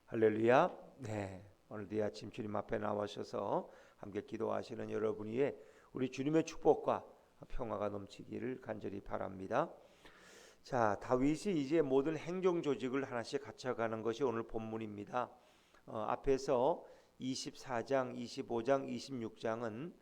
할렐루야. 네, 오늘도 이 아침 주님 앞에 나와셔서 함께 기도하시는 여러분 위에 우리 주님의 축복과 평화가 넘치기를 간절히 바랍니다. 자, 다윗이 이제 모든 행정 조직을 하나씩 갖춰가는 것이 오늘 본문입니다. 앞에서 24장, 25장, 26장은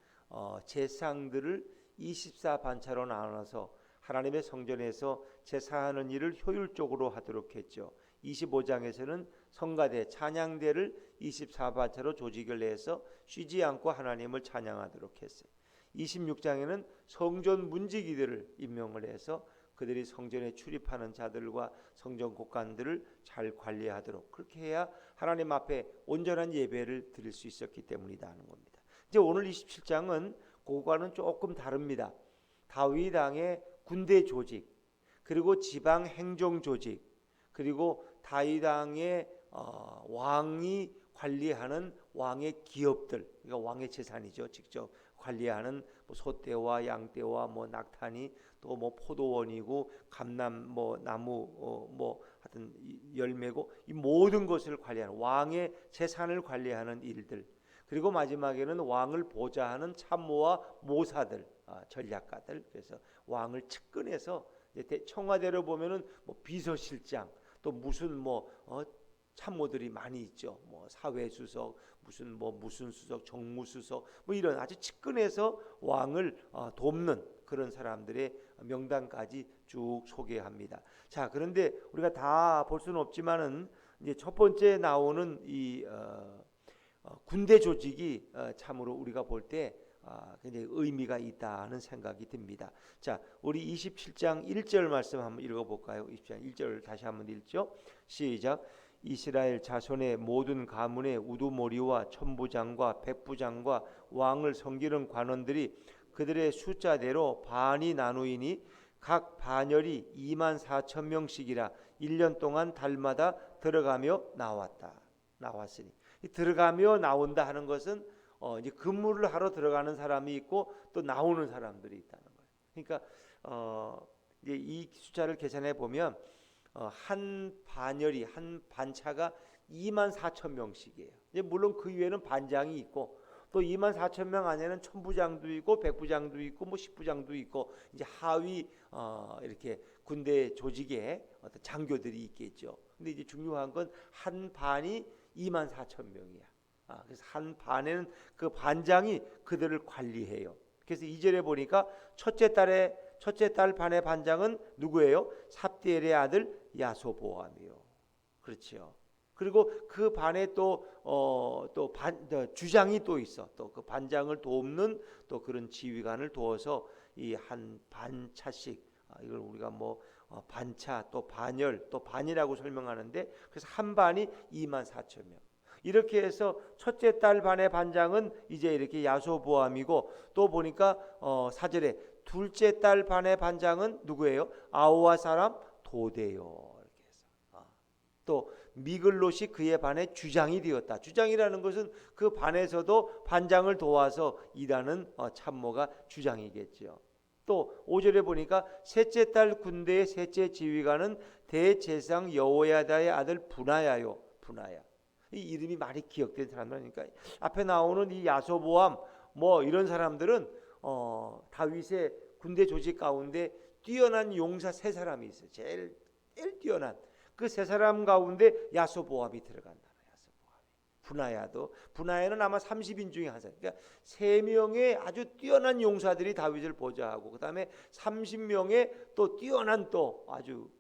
제사장들을 24반차로 나눠서 하나님의 성전에서 제사하는 일을 효율적으로 하도록 했죠. 25장에서는 성가대, 찬양대를 24반차로 조직을 해서 쉬지 않고 하나님을 찬양하도록 했어요. 26장에는 성전 문지기들을 임명을 해서 그들이 성전에 출입하는 자들과 성전 곳간들을 잘 관리하도록, 그렇게 해야 하나님 앞에 온전한 예배를 드릴 수 있었기 때문이다 하는 겁니다. 이제 오늘 27장은 그거와는 조금 다릅니다. 다윗 왕의 군대 조직, 그리고 지방 행정 조직, 그리고 다윗 왕의 왕이 관리하는 왕의 기업들, 그러니까 왕의 재산이죠. 직접 관리하는 뭐 소떼와 양떼와 뭐 낙타니, 또 뭐 포도원이고 감람 뭐 나무 뭐 하여튼 열매고, 이 모든 것을 관리하는 왕의 재산을 관리하는 일들, 그리고 마지막에는 왕을 보좌하는 참모와 모사들, 전략가들. 그래서 왕을 측근해서 청와대로 보면은 뭐 비서실장, 또 무슨 뭐 참모들이 많이 있죠. 뭐 사회수석, 무슨 수석, 정무수석, 뭐 이런 아주 측근해서 왕을 돕는 그런 사람들의 명단까지 쭉 소개합니다. 자, 그런데 우리가 다 볼 수는 없지만은 이제 첫 번째 나오는 이 군대 조직이 참으로 우리가 볼 때 굉장히 의미가 있다는 생각이 듭니다. 자, 우리 27장 1절 말씀 한번 읽어볼까요? 27장 1절 다시 한번 읽죠. 시작. 이스라엘 자손의 모든 가문의 우두머리와 천부장과 백부장과 왕을 섬기는 관원들이 그들의 숫자대로 반이 나누이니 각 반열이 24,000명씩이라 1년 동안 달마다 들어가며 나왔으니, 들어가며 나온다 하는 것은 이제 근무를 하러 들어가는 사람이 있고 또 나오는 사람들이 있다는 거예요. 그러니까 이제 이 숫자를 계산해 보면 한 반열이, 한 반차가 24,000명씩이에요. 이제 물론 그 위에는 반장이 있고, 또 24,000명 안에는 천부장도 있고 백부장도 있고 뭐 십부장도 있고, 이제 하위 이렇게 군대 조직에 어떤 장교들이 있겠죠. 근데 이제 중요한 건 한 반이 24,000명이야. 그래서 한 반에는 그 반장이 그들을 관리해요. 그래서 2절에 보니까 첫째 딸 반의 반장은 누구예요? 삽디엘의 아들 야소보암이요. 그렇죠. 그리고 그 반에 또 주장이 또 있어. 또 그 반장을 돕는 또 그런 지휘관을 두어서 이 한 반차씩, 이걸 우리가 뭐 반차, 또 반열, 또 반이라고 설명하는데, 그래서 한 반이 24,000명. 이렇게 해서 첫째 딸 반의 반장은 이제 이렇게 야소보암이고, 또 보니까 4절에 둘째 딸 반의 반장은 누구예요? 아우와 사람 도대요. 이렇게 해서 또 미글롯이 그의 반의 주장이 되었다. 주장이라는 것은 그 반에서도 반장을 도와서 일하는 참모가 주장이겠죠. 또 5절에 보니까 셋째 딸 군대의 셋째 지휘관은 대제사장 여호야다의 아들 분하야요. 분하야. 이 이름이 많이 기억된 사람들이니까 앞에 나오는 이 야소보암 뭐 이런 사람들은 다윗의 군대 조직 가운데 뛰어난 용사 세 사람이 있어요. 제일 뛰어난 그 세 사람 가운데 야소보암이 들어간다. 분하야는 아마 30인 중에 한 사람. 그러니까 3명의 아주 뛰어난 용사들이 다윗을 보좌하고, 그 다음에 30명의 또 뛰어난 또 아주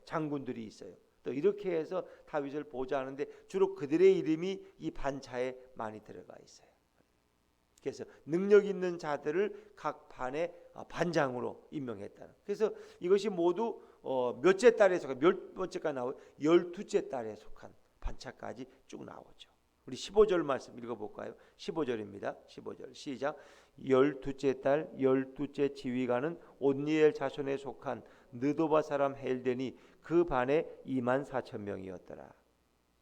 장군들이 있어요. 또 이렇게 해서 다윗을 보좌하는데 주로 그들의 이름이 이 반차에 많이 들어가 있어요. 그래서 능력 있는 자들을 각 반의 반장으로 임명했다는. 그래서 이것이 모두 몇째 달에 속한, 몇 번째가 나오고 12째 달에 속한 반차까지 쭉 나오죠. 우리 15절 말씀 읽어볼까요? 15절입니다. 15절 시작. 12째 달 12째 지휘관은 온니엘 자손에 속한 느도바 사람 헬덴이 그 반에 24,000명이었더라.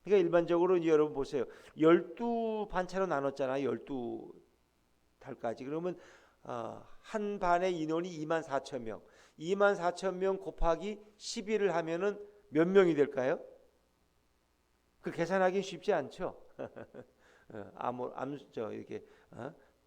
그러니까 일반적으로 여러분 보세요. 12반차로 나눴잖아요. 12달까지. 그러면 한 반의 인원이 24,000명. 24,000명 곱하기 12를 하면은 몇 명이 될까요? 그 계산하기 쉽지 않죠. 이렇게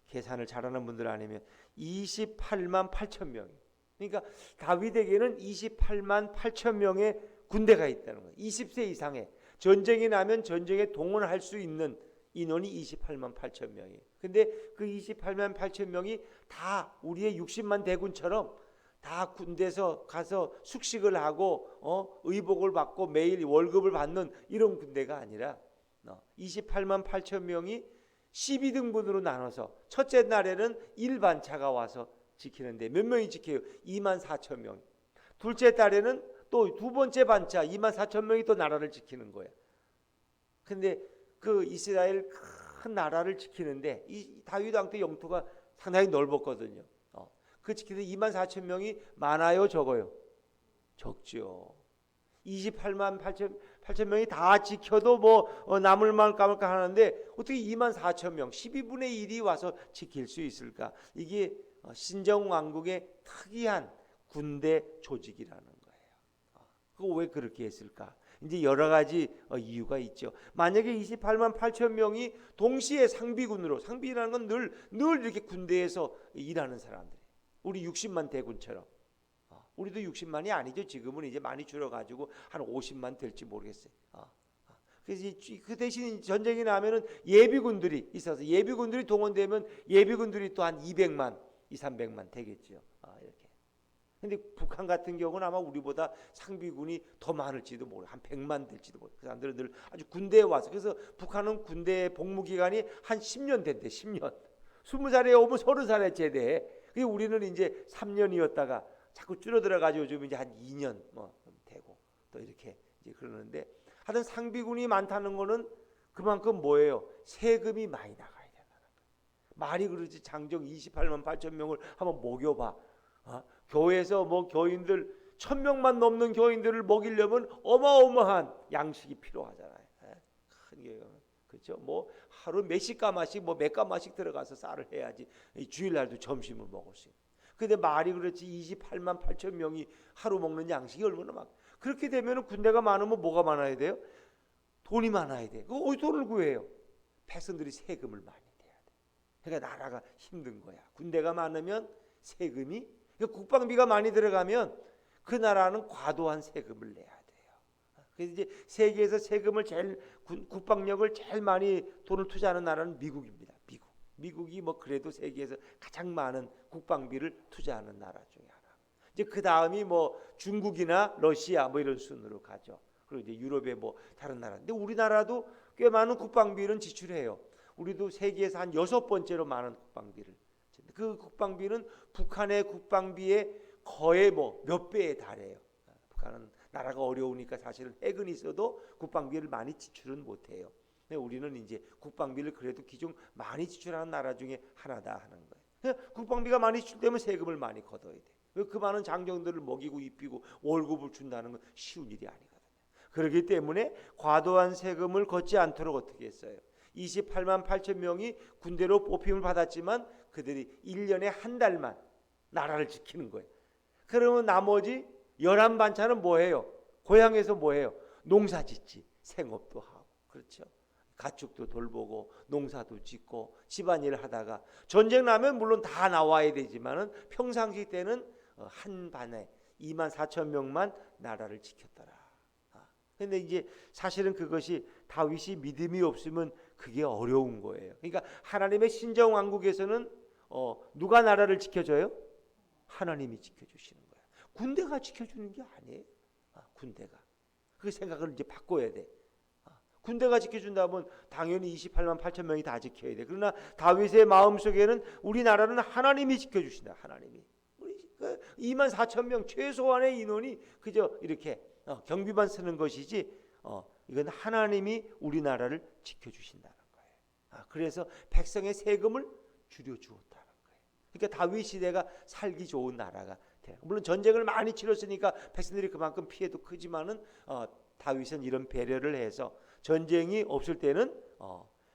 계산을 잘하는 분들 아니면 28만 8천 명이. 그러니까 다윗에게는 28만 8천 명의 군대가 있다는 거예요. 20세 이상의 전쟁이 나면 전쟁에 동원할 수 있는 인원이 28만 8천 명이에요. 근데 그 28만 8천 명이 다 우리의 60만 대군처럼 다 군대에서 가서 숙식을 하고 의복을 받고 매일 월급을 받는 이런 군대가 아니라 28만 8천 명이 12등분으로 나눠서 첫째 날에는 일반차가 와서 지키는데 몇 명이 지켜요? 2만 4천 명. 둘째 달에는 또 두 번째 반차 2만 4천 명이 또 나라를 지키는 거예요. 근데 그 이스라엘 큰 나라를 지키는데 이 다윗 왕 때 영토가 상당히 넓었거든요. 그 지키는 2만 4천 명이 많아요, 적어요? 적죠. 28만 8천 명이 다 지켜도 뭐 남을 말 까말까 하는데 어떻게 2만 4천 명, 12분의 1이 와서 지킬 수 있을까? 이게 신정왕국의 특이한 군대 조직이라는 거예요. 그거 왜 그렇게 했을까? 이제 여러 가지 이유가 있죠. 만약에 28만 8천 명이 동시에 상비군으로, 상비라는 건 늘 이렇게 군대에서 일하는 사람들. 우리 60만 대군처럼. 우리도 60만이 아니죠. 지금은 이제 많이 줄어가지고 한 50만 될지 모르겠어요. 그래서 그 대신 전쟁이 나면은 예비군들이 있어서 예비군들이 동원되면 예비군들이 또 한 200만, 300만 되겠죠. 이렇게. 근데 북한 같은 경우는 아마 우리보다 상비군이 더 많을지도 모르, 한 100만 될지도 모르. 그 사람들은 늘 아주 군대에 와서 그래서 북한은 군대 복무 기간이 한 10년 된대. 10년. 20살에 오면 30살에 제대해. 우리는 이제 3년이었다가 자꾸 줄어들어가지고 요즘 이제 한 2년 되고 또 이렇게 이제 그러는데 하여튼 상비군이 많다는 거는 그만큼 뭐예요? 세금이 많이 나가야 된다는 거예요. 말이 그러지 장정 28만 8천 명을 한번 먹여봐. 교회에서 뭐 교인들 1000명만 넘는 교인들을 먹이려면 어마어마한 양식이 필요하잖아요. 큰 교회가. 그렇죠? 뭐 하루 몇십 가마씩 몇 가마씩 들어가서 쌀을 해야지 주일날도 점심을 먹을 수 있는. 근데 말이 그렇지 28만 8천 명이 하루 먹는 양식이 얼마나 많. 그렇게 되면 군대가 많으면 뭐가 많아야 돼요? 돈이 많아야 돼. 그 어디 돈을 구해요? 백성들이 세금을 많이 내야 돼. 그러니까 나라가 힘든 거야. 군대가 많으면 세금이, 그러니까 국방비가 많이 들어가면 그 나라는 과도한 세금을 내야 돼요. 그래서 이제 세계에서 세금을 국방력을 제일 많이 돈을 투자하는 나라는 미국입니다. 미국이 뭐 그래도 세계에서 가장 많은 국방비를 투자하는 나라 중에 하나. 이제 그 다음이 뭐 중국이나 러시아 뭐 이런 순으로 가죠. 그리고 이제 유럽의 뭐 다른 나라. 근데 우리나라도 꽤 많은 국방비는 지출해요. 우리도 세계에서 한 6번째로 많은 국방비를. 그 국방비는 북한의 국방비의 거의 뭐 몇 배에 달해요. 북한은 나라가 어려우니까 사실은 핵은 있어도 국방비를 많이 지출은 못해요. 우리는 이제 국방비를 그래도 기존 많이 지출하는 나라 중에 하나다 하는 거예요. 국방비가 많이 지출되면 세금을 많이 걷어야 돼. 그 많은 장정들을 먹이고 입히고 월급을 준다는 건 쉬운 일이 아니거든요. 그렇기 때문에 과도한 세금을 걷지 않도록 어떻게 했어요? 28만 8천 명이 군대로 뽑힘을 받았지만 그들이 1년에 한 달만 나라를 지키는 거예요. 그러면 나머지 11반차는 뭐해요? 고향에서 뭐해요? 농사 짓지. 생업도 하고. 그렇죠? 가축도 돌보고 농사도 짓고 집안일을 하다가 전쟁 나면 물론 다 나와야 되지만은 평상시 때는 한 반에 2만 4천 명만 나라를 지켰더라. 근데 이제 사실은 그것이 다윗이 믿음이 없으면 그게 어려운 거예요. 그러니까 하나님의 신정 왕국에서는 누가 나라를 지켜줘요? 하나님이 지켜주시는 거예요. 군대가 지켜주는 게 아니에요. 군대가. 그 생각을 이제 바꿔야 돼. 군대가 지켜준다면 당연히 28만 8천 명이 다 지켜야 돼. 그러나 다윗의 마음속에는 우리나라는 하나님이 지켜주신다. 하나님이. 우리 2만 4천 명 최소한의 인원이 그저 이렇게 경비만 쓰는 것이지 이건 하나님이 우리나라를 지켜주신다는 거예요. 그래서 백성의 세금을 줄여주었다는 거예요. 그러니까 다윗 시대가 살기 좋은 나라가 돼요. 물론 전쟁을 많이 치렀으니까 백성들이 그만큼 피해도 크지만은 다윗은 이런 배려를 해서 전쟁이 없을 때는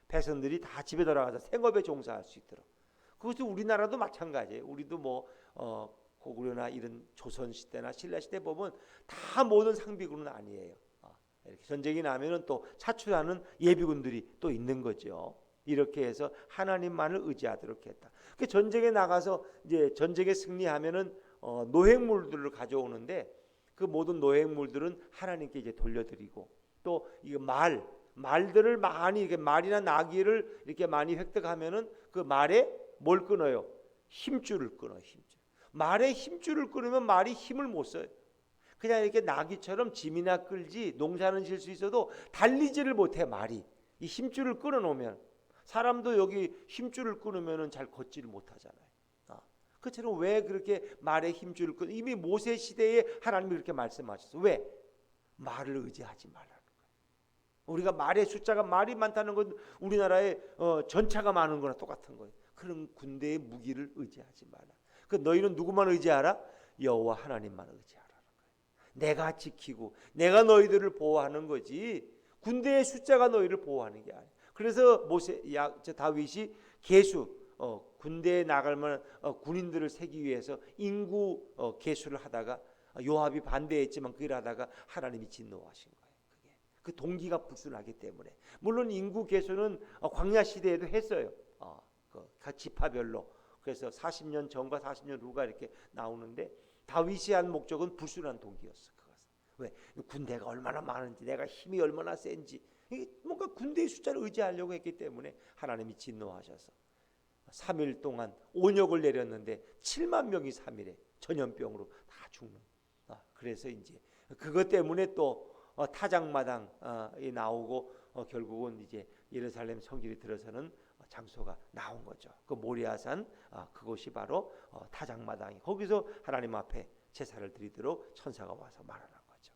백성들이 다 집에 돌아가서 생업에 종사할 수 있도록. 그것이 우리나라도 마찬가지예요. 우리도 뭐 고구려나 이런 조선 시대나 신라 시대 보면 다 모든 상비군은 아니에요. 이렇게 전쟁이 나면은 또 차출하는 예비군들이 또 있는 거죠. 이렇게 해서 하나님만을 의지하도록 했다. 그 전쟁에 나가서 이제 전쟁에 승리하면은 노획물들을 가져오는데 그 모든 노획물들은 하나님께 이제 돌려드리고 또 이거 말들을 많이 이렇게 말이나 나귀를 이렇게 많이 획득하면은 그 말에 뭘 끊어요? 힘줄을 끊어요. 힘줄. 말에 힘줄을 끊으면 말이 힘을 못 써요. 그냥 이렇게 나귀처럼 짐이나 끌지 농사는 질 수 있어도 달리지를 못해 말이. 이 힘줄을 끊어놓으면 사람도 여기 힘줄을 끊으면은 잘 걷지를 못하잖아요. 그처럼 왜 그렇게 말에 힘줄을 끊? 이미 모세 시대에 하나님이 그렇게 말씀하셨어요. 왜? 말을 의지하지 말라는 거예요. 우리가 말의 숫자가 말이 많다는 건 우리나라에 전차가 많은 거나 똑같은 거예요. 그런 군대의 무기를 의지하지 말라. 그 너희는 누구만 의지하라? 여호와 하나님만 의지하라는 거예요. 내가 지키고 내가 너희들을 보호하는 거지 군대의 숫자가 너희를 보호하는 게 아니야. 그래서 다윗이 군대에 나갈 만한 군인들을 세기 위해서 인구 계수를 하다가 요압이 반대했지만 그걸 하다가 하나님이 진노하신 거예요. 그 동기가 불순하기 때문에. 물론 인구 계수는 광야 시대에도 했어요. 각 지파별로. 그래서 40년 전과 40년 후가 이렇게 나오는데 다윗이 한 목적은 불순한 동기였어. 왜? 군대가 얼마나 많은지 내가 힘이 얼마나 센지 뭔가 군대의 숫자를 의지하려고 했기 때문에 하나님이 진노하셔서 3일 동안 온역을 내렸는데 7만 명이 3일에 전염병으로 다 죽는. 그래서 이제 그것 때문에 또 타작마당이 나오고 결국은 이제 예루살렘 성길이 들어서는 장소가 나온 거죠. 그 모리아산 그곳이 바로 타작마당이. 거기서 하나님 앞에 제사를 드리도록 천사가 와서 말하는 거죠.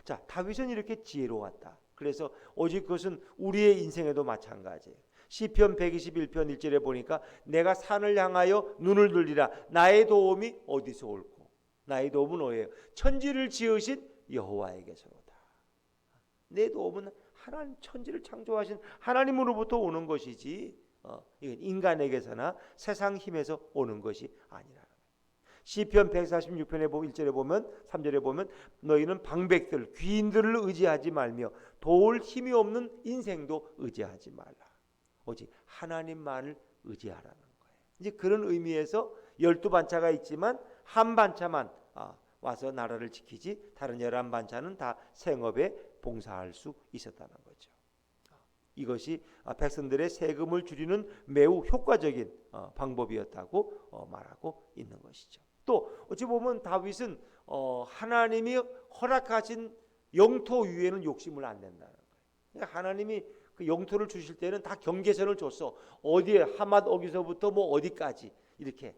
자, 다윗은 이렇게 지혜로웠다. 그래서 오직 그것은 우리의 인생에도 마찬가지예요. 시편 121편 1절에 보니까 내가 산을 향하여 눈을 들리라. 나의 도움이 어디서 올꼬? 나의 도움은 어디예요? 천지를 지으신 여호와에게서로다. 내 도움은 하나님 천지를 창조하신 하나님으로부터 오는 것이지 이건 인간에게서나 세상 힘에서 오는 것이 아니라는 거예요. 시편 146편에 1절에 보면 3절에 보면 너희는 방백들 귀인들을 의지하지 말며 도울 힘이 없는 인생도 의지하지 말라. 오직 하나님만을 의지하라는 거예요. 이제 그런 의미에서 12반차가 있지만 한 반차만 와서 나라를 지키지 다른 11반차는 다 생업에 봉사할 수 있었다는 거죠. 이것이 백성들의 세금을 줄이는 매우 효과적인 방법이었다고 말하고 있는 것이죠. 또 어찌 보면 다윗은 하나님이 허락하신 영토 위에는 욕심을 안 낸다는 거예요. 그러니까 하나님이 그 영토를 주실 때는 다 경계선을 줬어. 어디에 하맛 어기서부터 뭐 어디까지 이렇게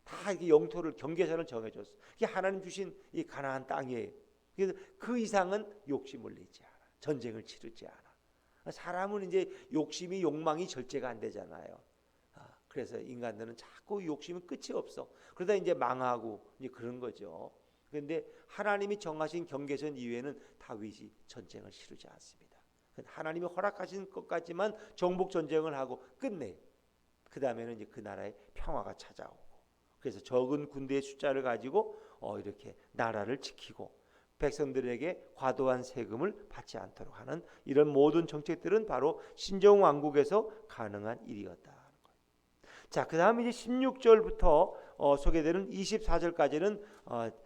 다 이렇게 영토를 경계선을 정해줬어. 이게 하나님 주신 이 가나안 땅이에요. 그래서 그 이상은 욕심을 내지 않아. 전쟁을 치르지 않아. 사람은 이제 욕심이 욕망이 절제가 안 되잖아요. 그래서 인간들은 자꾸 욕심은 끝이 없어. 그러다 이제 망하고 이제 그런 거죠. 그런데 하나님이 정하신 경계선 이외에는 다윗이 전쟁을 치르지 않습니다. 하나님이 허락하신 것까지만 정복 전쟁을 하고 끝내. 그 다음에는 이제 그 나라에 평화가 찾아오고. 그래서 적은 군대의 숫자를 가지고 이렇게 나라를 지키고 백성들에게 과도한 세금을 받지 않도록 하는 이런 모든 정책들은 바로 신정왕국에서 가능한 일이었다. 자, 그 다음에 이제 16절부터 소개되는 24절까지는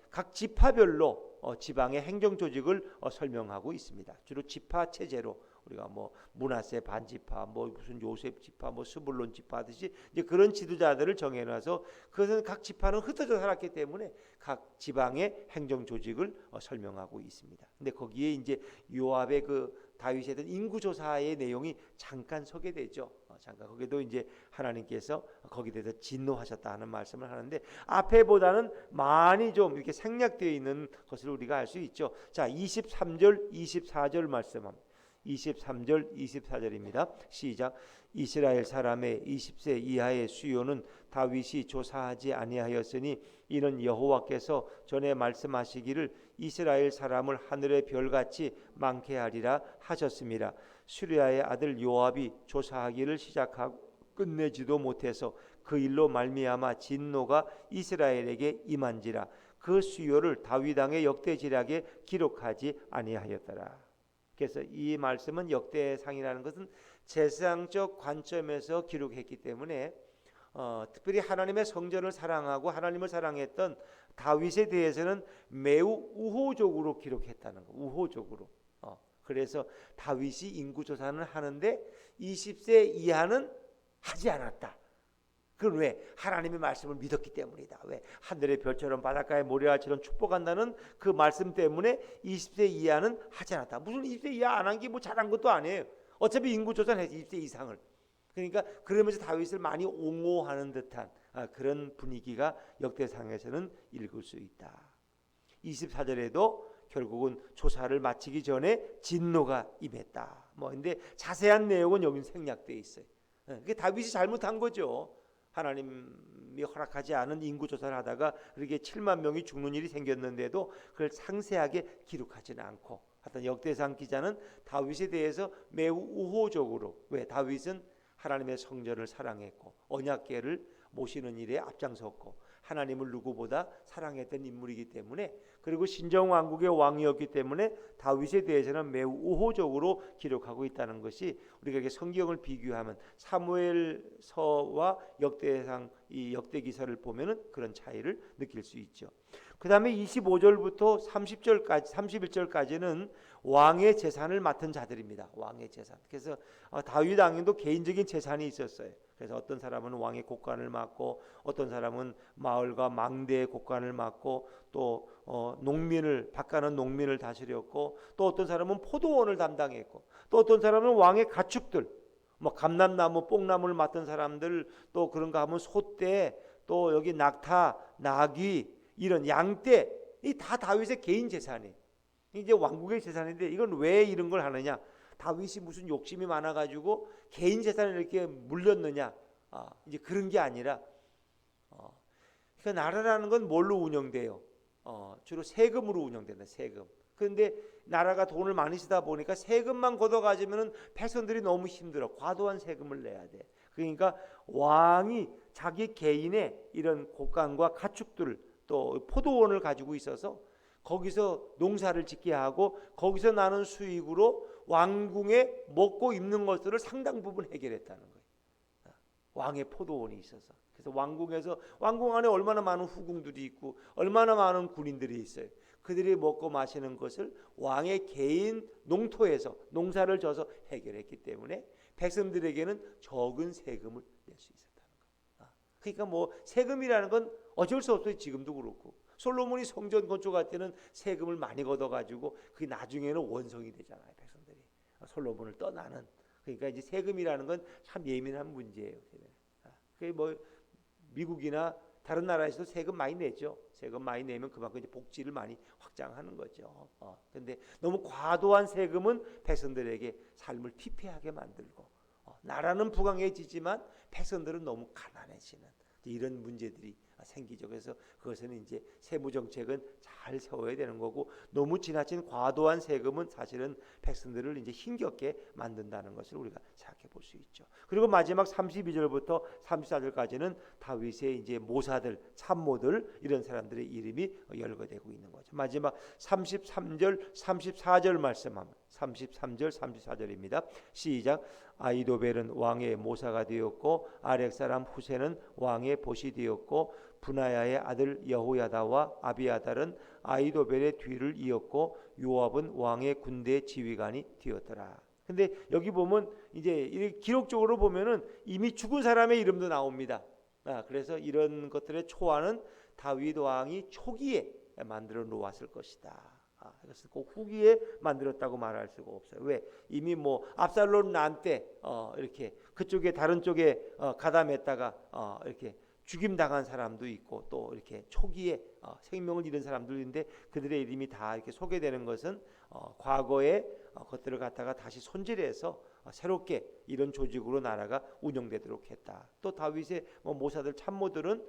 각 지파별로 지방의 행정 조직을 설명하고 있습니다. 주로 지파 체제로 우리가 뭐 므낫세 반지파, 뭐 무슨 요셉 지파, 뭐 스불론 지파 하듯이 이제 그런 지도자들을 정해놔서 그것은 각 지파는 흩어져 살았기 때문에 각 지방의 행정 조직을 설명하고 있습니다. 근데 거기에 이제 요압의 그 다윗에 대한 인구 조사의 내용이 잠깐 소개되죠. 잠깐 거기도 이제 하나님께서 거기에 대해서 진노하셨다 하는 말씀을 하는데 앞에보다는 많이 좀 이렇게 생략되어 있는 것을 우리가 알 수 있죠. 자, 23절, 24절 말씀합니다. 23절, 24절입니다. 시작. 이스라엘 사람의 20세 이하의 수요는 다윗이 조사하지 아니하였으니 이는 여호와께서 전에 말씀하시기를 이스라엘 사람을 하늘의 별같이 많게 하리라 하셨습니다. 수리아의 아들 요압이 조사하기를 시작하고 끝내지도 못해서 그 일로 말미암아 진노가 이스라엘에게 임한지라 그 수요를 다윗 왕의 역대지략에 기록하지 아니하였더라. 그래서 이 말씀은 역대상이라는 것은 제사장적 관점에서 기록했기 때문에 특별히 하나님의 성전을 사랑하고 하나님을 사랑했던 다윗에 대해서는 매우 우호적으로 기록했다는 거. 우호적으로. 그래서 다윗이 인구조사는 하는데 20세 이하는 하지 않았다. 그건 왜? 하나님의 말씀을 믿었기 때문이다. 왜? 하늘의 별처럼 바닷가의 모래알처럼 축복한다는 그 말씀 때문에 20세 이하는 하지 않았다. 무슨 20세 이하 안 한 게 뭐 잘한 것도 아니에요. 어차피 인구조사는 했지 20세 이상을. 그러니까 그러면서 다윗을 많이 옹호하는 듯한 그런 분위기가 역대상에서는 읽을 수 있다. 24절에도 결국은 조사를 마치기 전에 진노가 임했다. 근데 자세한 내용은 여기 생략되어 있어요. 그게 다윗이 잘못한 거죠. 하나님이 허락하지 않은 인구 조사를 하다가 그렇게 7만 명이 죽는 일이 생겼는데도 그걸 상세하게 기록하지는 않고, 하여튼 역대상 기자는 다윗에 대해서 매우 우호적으로, 왜? 다윗은 하나님의 성전을 사랑했고 언약궤를 모시는 일에 앞장섰고 하나님을 누구보다 사랑했던 인물이기 때문에, 그리고 신정왕국의 왕이었기 때문에 다윗에 대해서는 매우 우호적으로 기록하고 있다는 것이, 우리가 이렇게 성경을 비교하면 사무엘서와 역대상, 이 역대기서를 보면은 그런 차이를 느낄 수 있죠. 그 다음에 25절부터 30절까지 31절까지는 왕의 재산을 맡은 자들입니다. 왕의 재산. 그래서 다윗 왕도 개인적인 재산이 있었어요. 그래서 어떤 사람은 왕의 곡간을 맡고, 어떤 사람은 마을과 망대의 곡간을 맡고, 또 농민을, 밭가는 농민을 다스렸고, 또 어떤 사람은 포도원을 담당했고, 또 어떤 사람은 왕의 가축들, 감람나무, 뽕나무를 맡은 사람들, 또 그런가 하면 소떼, 또 여기 낙타, 나귀, 이런 양떼, 이 다 다윗의 개인 재산이에요. 이제 왕국의 재산인데 이건 왜 이런 걸 하느냐? 다윗이 무슨 욕심이 많아가지고 개인 재산을 이렇게 물렸느냐? 이제 그런 게 아니라, 그 나라라는 건 뭘로 운영돼요? 주로 세금으로 운영된다. 세금. 그런데 나라가 돈을 많이 쓰다 보니까 세금만 걷어가지면은 백성들이 너무 힘들어. 과도한 세금을 내야 돼. 그러니까 왕이 자기 개인의 이런 곡간과 가축들, 또 포도원을 가지고 있어서 거기서 농사를 짓게 하고 거기서 나는 수익으로 왕궁에 먹고 입는 것들을 상당 부분 해결했다는 거예요. 왕의 포도원이 있어서. 그래서 왕궁에서, 왕궁 안에 얼마나 많은 후궁들이 있고 얼마나 많은 군인들이 있어요. 그들이 먹고 마시는 것을 왕의 개인 농토에서 농사를 져서 해결했기 때문에 백성들에게는 적은 세금을 낼 수 있었다는 거예요. 그러니까 세금이라는 건 어쩔 수 없어요. 지금도 그렇고. 솔로몬이 성전 건축할 때는 세금을 많이 걷어가지고 그게 나중에는 원성이 되잖아요. 백성들이 솔로몬을 떠나는. 그러니까 이제 세금이라는 건 참 예민한 문제예요. 그게 미국이나 다른 나라에서도 세금 많이 내죠. 세금 많이 내면 그만큼 이제 복지를 많이 확장하는 거죠. 그런데 너무 과도한 세금은 백성들에게 삶을 피폐하게 만들고, 나라는 부강해지지만 백성들은 너무 가난해지는 이런 문제들이 생기죠. 그래서 그것은 이제 세무 정책은 잘 세워야 되는 거고, 너무 지나친 과도한 세금은 사실은 백성들을 이제 힘겹게 만든다는 것을 우리가 생각해 볼 수 있죠. 그리고 마지막 32절부터 34절까지는 다윗의 이제 모사들, 참모들, 이런 사람들의 이름이 열거되고 있는 거죠. 마지막 33절, 34절 말씀하면 33절, 34절입니다. 시작. 아이도벨은 왕의 모사가 되었고 아렉 사람 후세는 왕의 보시 되었고 분하야의 아들 여호야다와 아비아달은 아이도벨의 뒤를 이었고 요압은 왕의 군대 지휘관이 되었더라. 근데 여기 보면 이제 기록적으로 보면은 이미 죽은 사람의 이름도 나옵니다. 그래서 이런 것들의 초안은 다윗 왕이 초기에 만들어 놓았을 것이다. 그래서 꼭 후기에 만들었다고 말할 수가 없어요. 왜? 이미 압살롬 난 때 이렇게 그쪽에 다른 쪽에 가담했다가 이렇게 죽임 당한 사람도 있고, 또 이렇게 초기에 생명을 잃은 사람들인데 그들의 이름이 다 이렇게 소개되는 것은 과거에 것들을 갖다가 다시 손질해서 새롭게 이런 조직으로 나라가 운영되도록 했다. 또 다윗의 모사들, 참모들은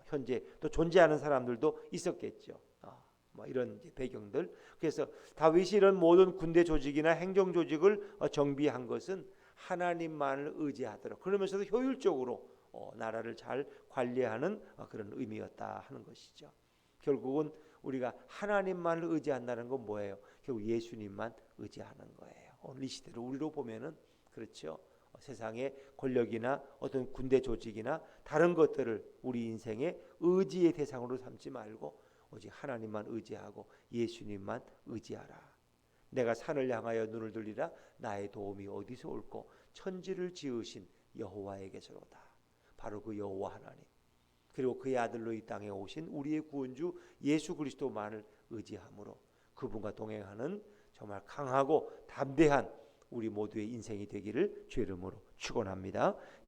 현재 또 존재하는 사람들도 있었겠죠. 이런 배경들. 그래서 다윗이 이런 모든 군대 조직이나 행정 조직을 정비한 것은 하나님만을 의지하도록, 그러면서도 효율적으로 나라를 잘 관리하는 그런 의미였다 하는 것이죠. 결국은 우리가 하나님만을 의지한다는 건 뭐예요? 결국 예수님만 의지하는 거예요. 오늘 이 시대를 우리로 보면은 그렇죠. 세상의 권력이나 어떤 군대 조직이나 다른 것들을 우리 인생의 의지의 대상으로 삼지 말고 오직 하나님만 의지하고 예수님만 의지하라. 내가 산을 향하여 눈을 들리라. 나의 도움이 어디서 올꼬? 천지를 지으신 여호와에게서로다. 바로 그 여호와 하나님, 그리고 그의 아들로 이 땅에 오신 우리의 구원주 예수 그리스도만을 의지함으로 그분과 동행하는 정말 강하고 담대한 우리 모두의 인생이 되기를 주의 이름으로 축원합니다.